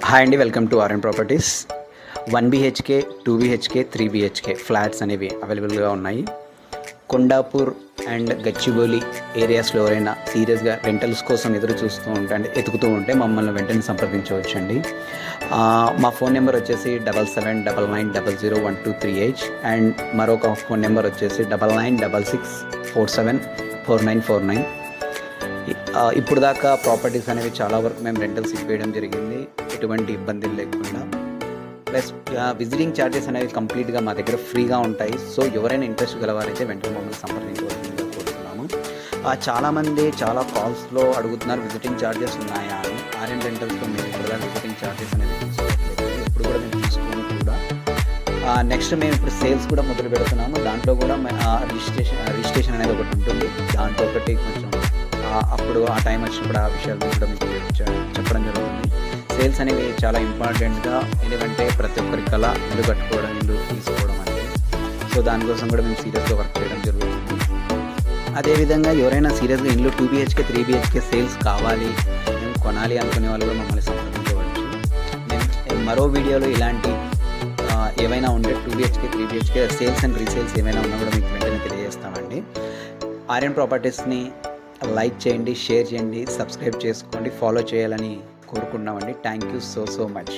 Hi అండి, welcome to RN properties. 1 BHK, 2 BHK, 3 BHK flats అనేవి అవైలబుల్గా ఉన్నాయి. కొండాపూర్ అండ్ గచ్చిబౌలి ఏరియాస్లో ఎవరైనా సీరియస్గా రెంటల్స్ కోసం ఎతుకుతూ ఉంటే మమ్మల్ని వెంటనే సంప్రదించవచ్చండి. మా ఫోన్ నెంబర్ వచ్చేసి 7799901238 అండ్ మరొక ఫోన్ నెంబర్ వచ్చేసి 9966474949. ఇప్పుడు దాకా ప్రాపర్టీస్ అనేవి చాలా వరకు మేము రెంటల్స్ ఇవ్వడం జరిగింది, ఎటువంటి ఇబ్బందులు లేకుండా. ప్లస్ విజిటింగ్ ఛార్జెస్ అనేవి కంప్లీట్గా మా దగ్గర ఫ్రీగా ఉంటాయి. సో ఎవరైనా ఇంట్రెస్ట్ గలవారైతే వెంటనే మమ్మల్ని సంప్రదించవలసిందిగా కోరుతున్నాము. చాలామంది చాలా కాల్స్లో అడుగుతున్నారు విజిటింగ్ ఛార్జెస్ ఉన్నాయా అని. ఆర్ఎన్ రెంటల్స్లో మేము కూడా విజిటింగ్ ఛార్జెస్ అనేవి తీసుకోవట్లేదు, ఎప్పుడు కూడా మేము తీసుకోము కూడా. నెక్స్ట్ మేము ఇప్పుడు సేల్స్ కూడా మొదలు పెడుతున్నాము. దాంట్లో కూడా రిజిస్ట్రేషన్ అనేది ఒకటి ఉంటుంది. దాంట్లో ఒకటి కొంచెం అప్పుడు ఆ టైం వచ్చినప్పుడు ఆ విషయాలు కూడా మీకు చెప్పడం జరుగుతుంది. సేల్స్ అనేవి చాలా ఇంపార్టెంట్గా, ఎందుకంటే ప్రతి ఒక్కరి కళ ఇల్లు కట్టుకోవడం, ఇల్లు తీసుకోవడం అనేది. సో దానికోసం కూడా మేము సీరియస్గా వర్క్ చేయడం జరుగుతుంది. అదేవిధంగా ఎవరైనా సీరియస్గా ఇల్లు 2 BHK, 3 BHK సేల్స్ కావాలి, మేము కొనాలి అనుకునే వాళ్ళు కూడా మమ్మల్ని సంప్రదించవచ్చు. మేము మరో వీడియోలో ఇలాంటి ఏవైనా ఉంటే 2 BHK, 3 BHK sales and resales ఏమైనా ఉన్నా కూడా మీకు వెంటనే తెలియజేస్తామండి. ఆర్ఎన్ ప్రాపర్టీస్ని లైక్ చేయండి, షేర్ చేయండి, సబ్స్క్రైబ్ చేసుకోండి, ఫాలో చేయాలని కోరుకుంటున్నామండి. Thank you so much.